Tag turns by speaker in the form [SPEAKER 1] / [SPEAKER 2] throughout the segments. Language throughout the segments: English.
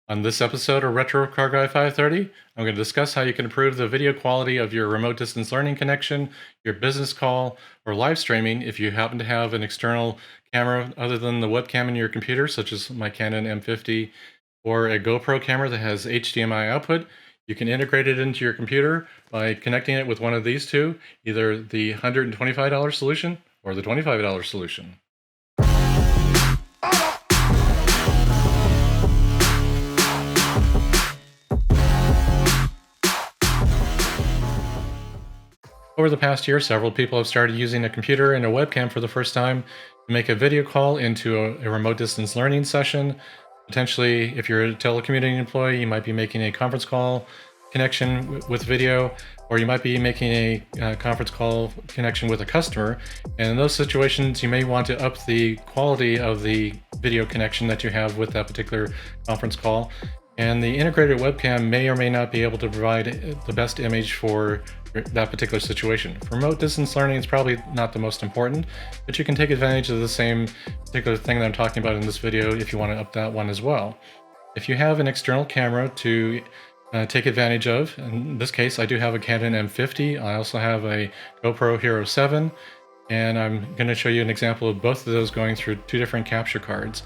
[SPEAKER 1] On this episode of Retro Car Guy 530, I'm going to discuss how you can improve the video quality of your remote distance learning connection, your business call, or live streaming if you happen to have an external camera other than the webcam in your computer, such as my Canon M50 or a GoPro camera that has HDMI output. You can integrate it into your computer by connecting it with one of these two, either the $125 solution or the $25 solution. Over the past year, several people have started using a computer and a webcam for the first time to make a video call into a remote distance learning session. Potentially, if you're a telecommuting employee, you might be making a conference call connection with video, or you might be making a conference call connection with a customer. And in those situations, you may want to up the quality of the video connection that you have with that particular conference call. And the integrated webcam may or may not be able to provide the best image for that particular situation. For remote distance learning, it's probably not the most important, but you can take advantage of the same particular thing that I'm talking about in this video if you want to up that one as well. If you have an external camera to take advantage of, in this case, I do have a Canon M50. I also have a GoPro Hero 7, and I'm going to show you an example of both of those going through two different capture cards.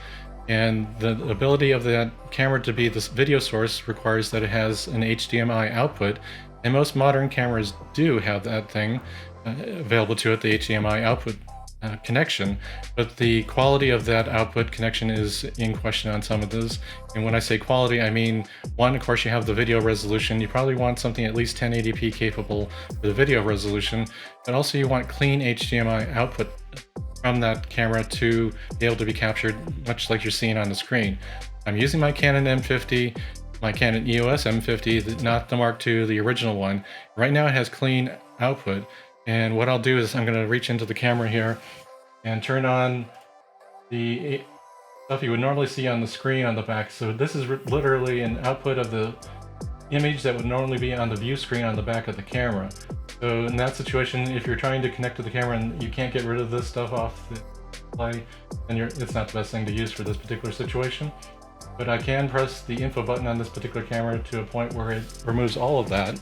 [SPEAKER 1] And the ability of that camera to be this video source requires that it has an HDMI output, and most modern cameras do have that thing available to it, the HDMI output connection, but the quality of that output connection is in question on some of those. And when I say quality, I mean, one, of course, you have the video resolution. You probably want something at least 1080p capable for the video resolution, but also you want clean HDMI output from that camera to be able to be captured, much like you're seeing on the screen. I'm using my Canon M50, my Canon EOS M50, not the Mark II, the original one. Right now it has clean output, and what I'll do is I'm going to reach into the camera here and turn on the stuff you would normally see on the screen on the back. So this is literally an output of the image that would normally be on the view screen on the back of the camera. So in that situation, if you're trying to connect to the camera and you can't get rid of this stuff off the display, then it's not the best thing to use for this particular situation. But I can press the info button on this particular camera to a point where it removes all of that.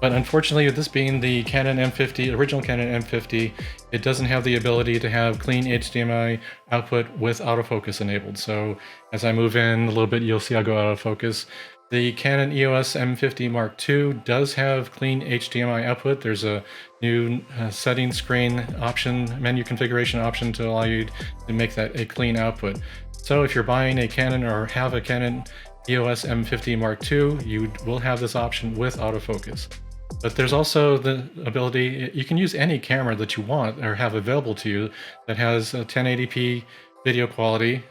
[SPEAKER 1] But unfortunately, this being the Canon M50, original Canon M50, it doesn't have the ability to have clean HDMI output with autofocus enabled. So as I move in a little bit, you'll see I'll go out of focus. The Canon EOS M50 Mark II does have clean HDMI output. There's a new setting screen option, menu configuration option to allow you to make that a clean output. So if you're buying a Canon or have a Canon EOS M50 Mark II, you will have this option with autofocus. But there's also the ability, you can use any camera that you want or have available to you that has a 1080p video quality.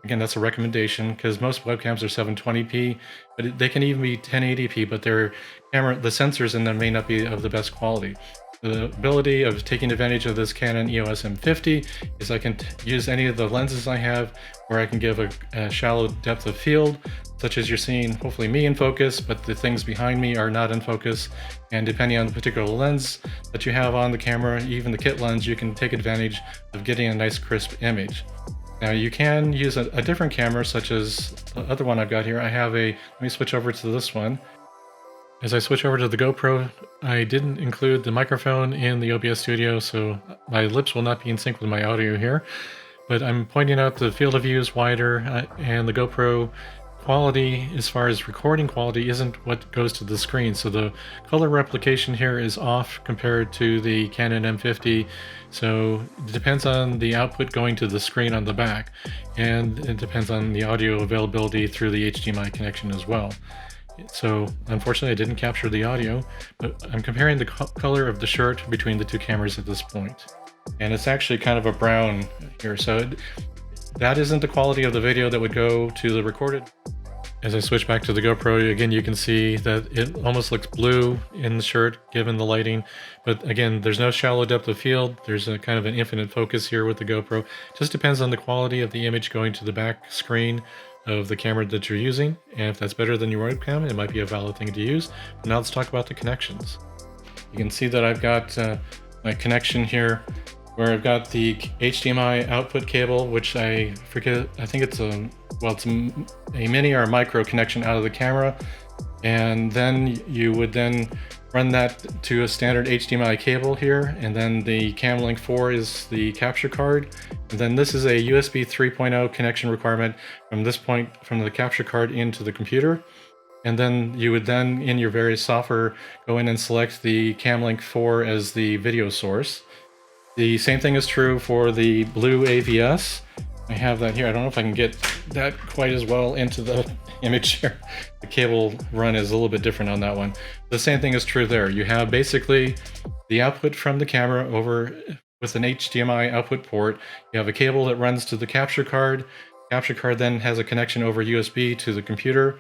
[SPEAKER 1] Again, that's a recommendation because most webcams are 720p, but they can even be 1080p, but the sensors in them may not be of the best quality. The ability of taking advantage of this Canon EOS M50 is I can use any of the lenses I have where I can give a shallow depth of field, such as you're seeing hopefully me in focus, but the things behind me are not in focus. And depending on the particular lens that you have on the camera, even the kit lens, you can take advantage of getting a nice crisp image. Now you can use a different camera, such as the other one I've got here. Let me switch over to this one. As I switch over to the GoPro, I didn't include the microphone in the OBS Studio, so my lips will not be in sync with my audio here. But I'm pointing out the field of view is wider, and the GoPro quality, as far as recording quality, isn't what goes to the screen. So the color replication here is off compared to the Canon M50. So it depends on the output going to the screen on the back, and it depends on the audio availability through the HDMI connection as well. So unfortunately I didn't capture the audio, but I'm comparing the color of the shirt between the two cameras at this point. And it's actually kind of a brown here, so that isn't the quality of the video that would go to the recorded. As I switch back to the GoPro, again, you can see that it almost looks blue in the shirt given the lighting. But again, there's no shallow depth of field. There's a kind of an infinite focus here with the GoPro. Just depends on the quality of the image going to the back screen of the camera that you're using. And if that's better than your webcam, it might be a valid thing to use. But now let's talk about the connections. You can see that I've got my connection here where I've got the HDMI output cable, which I forget, I think it's it's a mini or a micro connection out of the camera. And then you would then run that to a standard HDMI cable here, and then the Cam Link 4 is the capture card, and then this is a USB 3.0 connection requirement from this point from the capture card into the computer. And then you would then, in your various software, go in and select the Cam Link 4 as the video source. The same thing is true for the BlueAVS. I have that here. I don't know if I can get that quite as well into the image here. The cable run is a little bit different on that one. The same thing is true there. You have basically the output from the camera over with an HDMI output port. You have a cable that runs to the capture card. Capture card then has a connection over USB to the computer.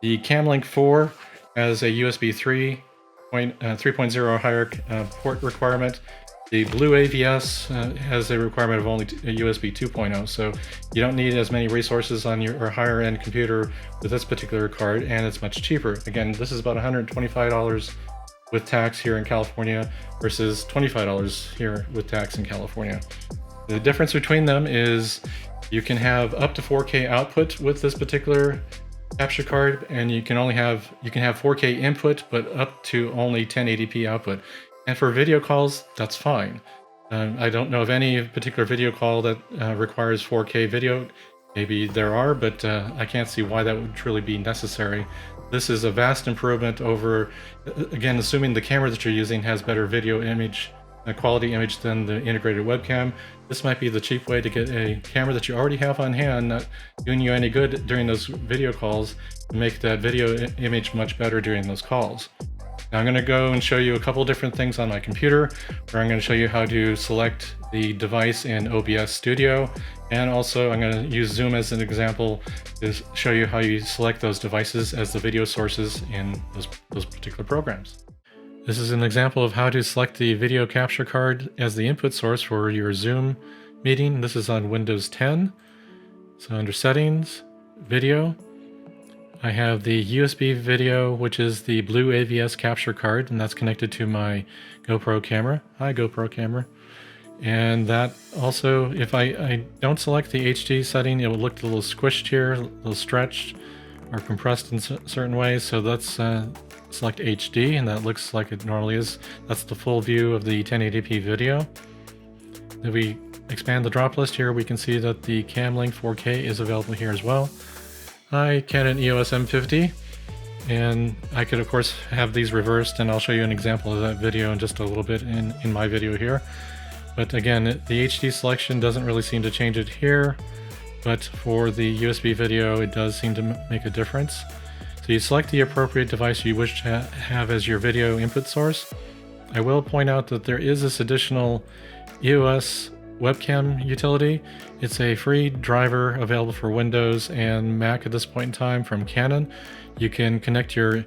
[SPEAKER 1] The Cam Link 4 has a USB 3.0 higher port requirement. The BlueAVS has a requirement of only a USB 2.0, so you don't need as many resources on your higher end computer with this particular card, and it's much cheaper. Again, this is about $125 with tax here in California versus $25 here with tax in California. The difference between them is you can have up to 4K output with this particular capture card, and you can have 4K input, but up to only 1080p output. And for video calls, that's fine. I don't know of any particular video call that requires 4K video. Maybe there are, but I can't see why that would truly be necessary. This is a vast improvement over, again, assuming the camera that you're using has better video image, quality image than the integrated webcam. This might be the cheap way to get a camera that you already have on hand, not doing you any good during those video calls, to make that video image much better during those calls. Now I'm going to go and show you a couple different things on my computer, where I'm going to show you how to select the device in OBS Studio, and also I'm going to use Zoom as an example to show you how you select those devices as the video sources in those particular programs. This is an example of how to select the video capture card as the input source for your Zoom meeting. This is on Windows 10. So under Settings, Video, I have the USB video, which is the BlueAVS capture card, and that's connected to my GoPro camera. Hi, GoPro camera. And that also, if I don't select the HD setting, it will look a little squished here, a little stretched or compressed in certain ways. So let's select HD, and that looks like it normally is. That's the full view of the 1080p video. If we expand the drop list here, we can see that the Cam Link 4K is available here as well. Hi, Canon EOS M50, and I could of course have these reversed, and I'll show you an example of that video in just a little bit in my video here. But again, the HD selection doesn't really seem to change it here, but for the USB video it does seem to make a difference. So you select the appropriate device you wish to have as your video input source. I will point out that there is this additional EOS webcam utility. It's a free driver available for Windows and Mac at this point in time from Canon. You can connect your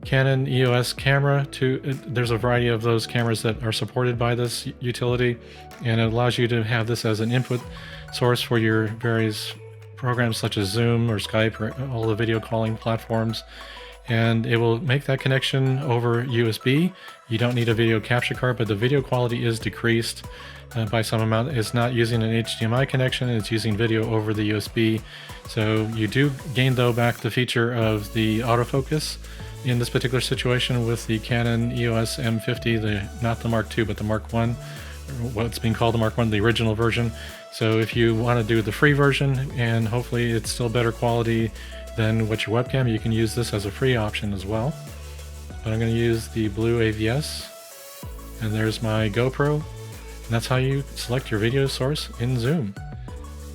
[SPEAKER 1] Canon EOS camera to, there's a variety of those cameras that are supported by this utility, and it allows you to have this as an input source for your various programs such as Zoom or Skype or all the video calling platforms. And it will make that connection over USB. You don't need a video capture card, but the video quality is decreased by some amount. It's not using an HDMI connection, it's using video over the USB. So you do gain though back the feature of the autofocus in this particular situation with the Canon EOS M50, not the Mark II, but the Mark I, what's being called the Mark I, the original version. So if you want to do the free version, and hopefully it's still better quality than what your webcam, you can use this as a free option as well. But I'm going to use the BlueAVS, and there's my GoPro, and that's how you select your video source in Zoom.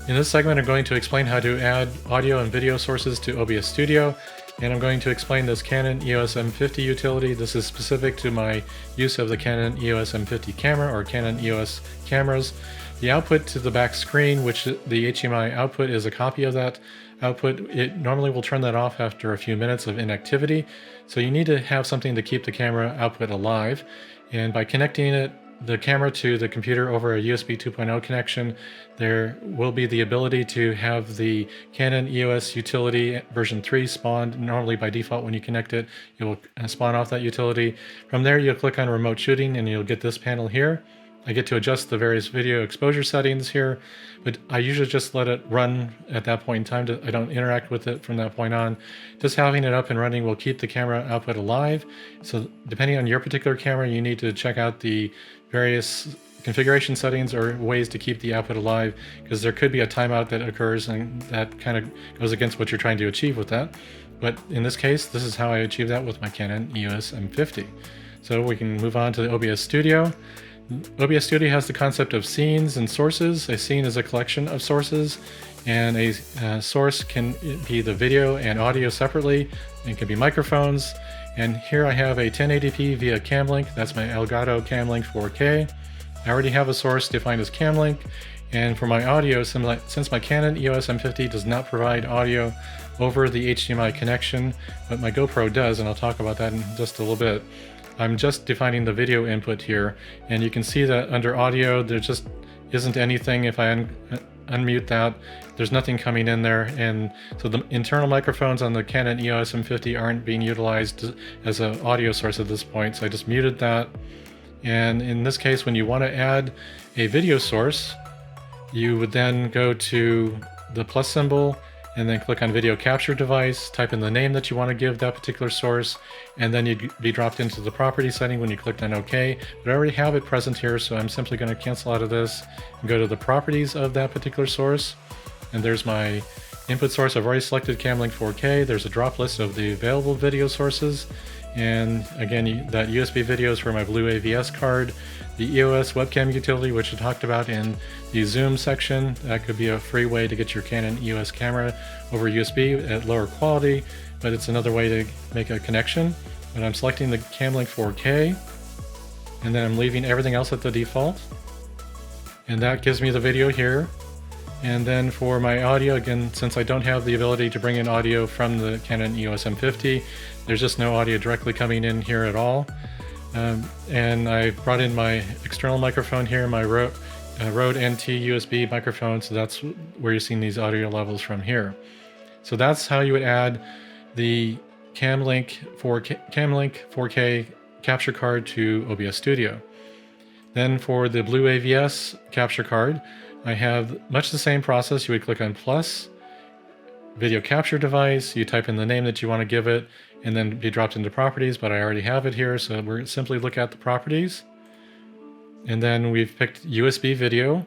[SPEAKER 1] In this segment, I'm going to explain how to add audio and video sources to OBS Studio, and I'm going to explain this Canon EOS M50 utility. This is specific to my use of the Canon EOS M50 camera or Canon EOS cameras. The output to the back screen, which the HDMI output is a copy of that output, it normally will turn that off after a few minutes of inactivity. So you need to have something to keep the camera output alive. And by connecting the camera to the computer over a USB 2.0 connection, there will be the ability to have the Canon EOS utility version 3 spawned. Normally by default when you connect it, it will spawn off that utility. From there you'll click on remote shooting and you'll get this panel here. I get to adjust the various video exposure settings here, but I usually just let it run at that point in time. I don't interact with it from that point on. Just having it up and running will keep the camera output alive. So depending on your particular camera, you need to check out the various configuration settings or ways to keep the output alive, because there could be a timeout that occurs and that kind of goes against what you're trying to achieve with that. But in this case, this is how I achieve that with my Canon EOS M50. So we can move on to the OBS Studio. OBS Studio has the concept of scenes and sources. A scene is a collection of sources, and a source can be the video and audio separately. It can be microphones. And here I have a 1080p via Cam Link. That's my Elgato Cam Link 4K. I already have a source defined as Cam Link. And for my audio, since my Canon EOS M50 does not provide audio over the HDMI connection, but my GoPro does, and I'll talk about that in just a little bit. I'm just defining the video input here, and you can see that under audio there just isn't anything. If I unmute that, there's nothing coming in there, and so the internal microphones on the Canon EOS M50 aren't being utilized as an audio source at this point, so I just muted that. And in this case, when you want to add a video source, you would then go to the plus symbol and then click on video capture device, type in the name that you want to give that particular source, and then you'd be dropped into the property setting when you clicked on OK. But I already have it present here, so I'm simply going to cancel out of this and go to the properties of that particular source. And there's my input source. I've already selected Cam Link 4K. There's a drop list of the available video sources. And again, that USB video is for my BlueAVS card. The EOS webcam utility, which I talked about in the Zoom section, that could be a free way to get your Canon EOS camera over USB at lower quality, but it's another way to make a connection. But I'm selecting the Cam Link 4K, and then I'm leaving everything else at the default. And that gives me the video here. And then for my audio, again, since I don't have the ability to bring in audio from the Canon EOS M50, there's just no audio directly coming in here at all. And I brought in my external microphone here, my Rode NT USB microphone, so that's where you're seeing these audio levels from here. So that's how you would add the Cam Link 4K capture card to OBS Studio. Then for the BlueAVS capture card, I have much the same process. You would click on plus, video capture device, you type in the name that you want to give it, and then be dropped into properties, but I already have it here, so we're simply look at the properties. And then we've picked USB video,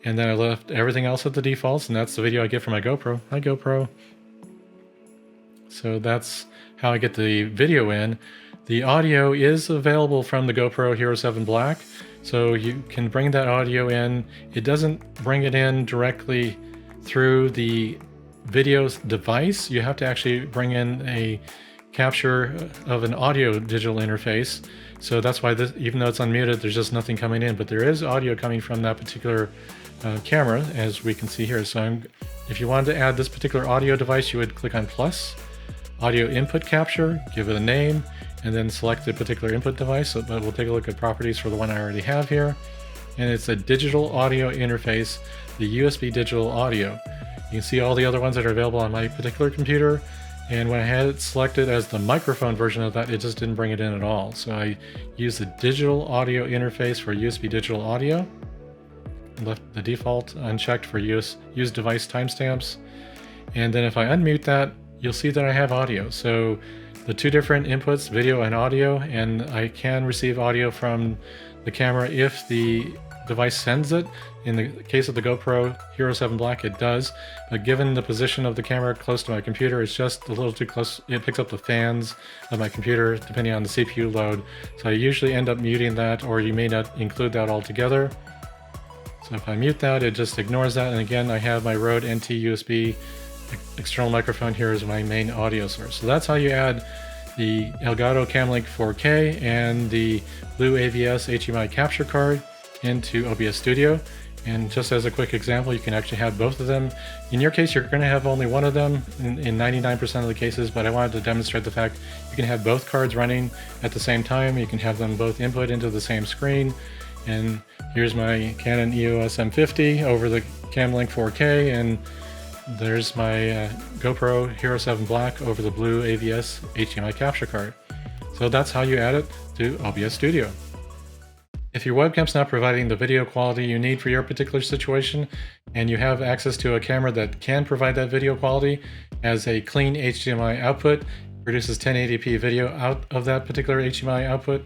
[SPEAKER 1] and then I left everything else at the defaults, and that's the video I get from my GoPro. Hi GoPro. So that's how I get the video in. The audio is available from the GoPro Hero 7 Black, so you can bring that audio in. It doesn't bring it in directly through the video device. You have to actually bring in a capture of an audio digital interface. So that's why this, even though it's unmuted, there's just nothing coming in, but there is audio coming from that particular camera, as we can see here. So if you wanted to add this particular audio device, you would click on plus, audio input capture, give it a name, and then select the particular input device. But we'll take a look at properties for the one I already have here. And it's a digital audio interface, the USB digital audio. You can see all the other ones that are available on my particular computer. And when I had it selected as the microphone version of that, it just didn't bring it in at all. So I used the digital audio interface for USB digital audio. Left the default unchecked for use device timestamps. And then if I unmute that, you'll see that I have audio. So the two different inputs, video and audio, and I can receive audio from the camera if the device sends it. In the case of the GoPro Hero 7 Black, it does, but given the position of the camera close to my computer, it's just a little too close. It picks up the fans of my computer depending on the CPU load. So I usually end up muting that, or you may not include that altogether. So if I mute that, it just ignores that. And again, I have my Rode NT USB external microphone here as my main audio source. So that's how you add the Elgato Cam Link 4K and the BlueAVS HDMI capture card into OBS Studio. And just as a quick example, you can actually have both of them. In your case, you're going to have only one of them in 99% of the cases, but I wanted to demonstrate the fact you can have both cards running at the same time. You can have them both input into the same screen. And here's my Canon EOS M50 over the Cam Link 4K, and there's my GoPro Hero 7 Black over the BlueAVS HDMI capture card. So that's how you add it to OBS Studio. If your webcam's not providing the video quality you need for your particular situation, and you have access to a camera that can provide that video quality, as a clean HDMI output, produces 1080p video out of that particular HDMI output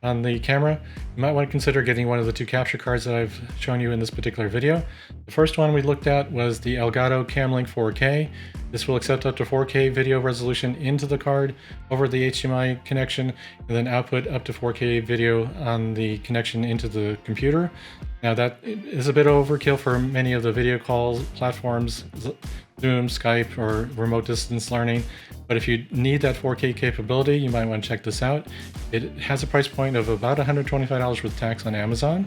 [SPEAKER 1] on the camera, you might want to consider getting one of the two capture cards that I've shown you in this particular video. The first one we looked at was the Elgato Cam Link 4K. This will accept up to 4K video resolution into the card over the HDMI connection, and then output up to 4K video on the connection into the computer. Now that is a bit overkill for many of the video call platforms, Zoom, Skype, or remote distance learning. But if you need that 4K capability, you might want to check this out. It has a price point of about $125 with tax on Amazon.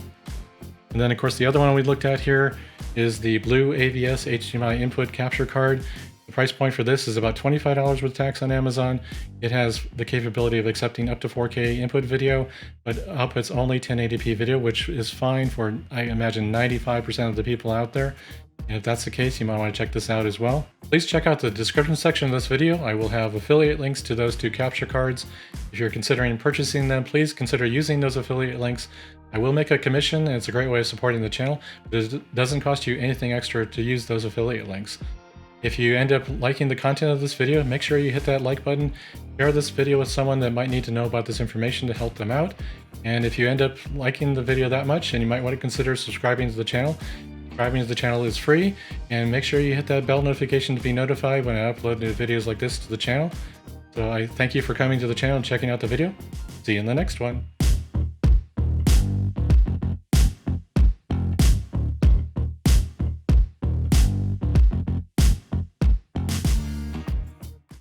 [SPEAKER 1] And then of course the other one we looked at here is the BlueAVS HDMI input capture card. The price point for this is about $25 with tax on Amazon. It has the capability of accepting up to 4K input video, but outputs only 1080p video, which is fine for, I imagine, 95% of the people out there. And if that's the case, you might want to check this out as well. Please check out the description section of this video. I will have affiliate links to those two capture cards. If you're considering purchasing them, please consider using those affiliate links. I will make a commission, and it's a great way of supporting the channel, but it doesn't cost you anything extra to use those affiliate links. If you end up liking the content of this video, make sure you hit that like button, share this video with someone that might need to know about this information to help them out. And if you end up liking the video that much, and you might want to consider subscribing to the channel. Subscribing to the channel is free, and make sure you hit that bell notification to be notified when I upload new videos like this to the channel. So I thank you for coming to the channel and checking out the video. See you in the next one.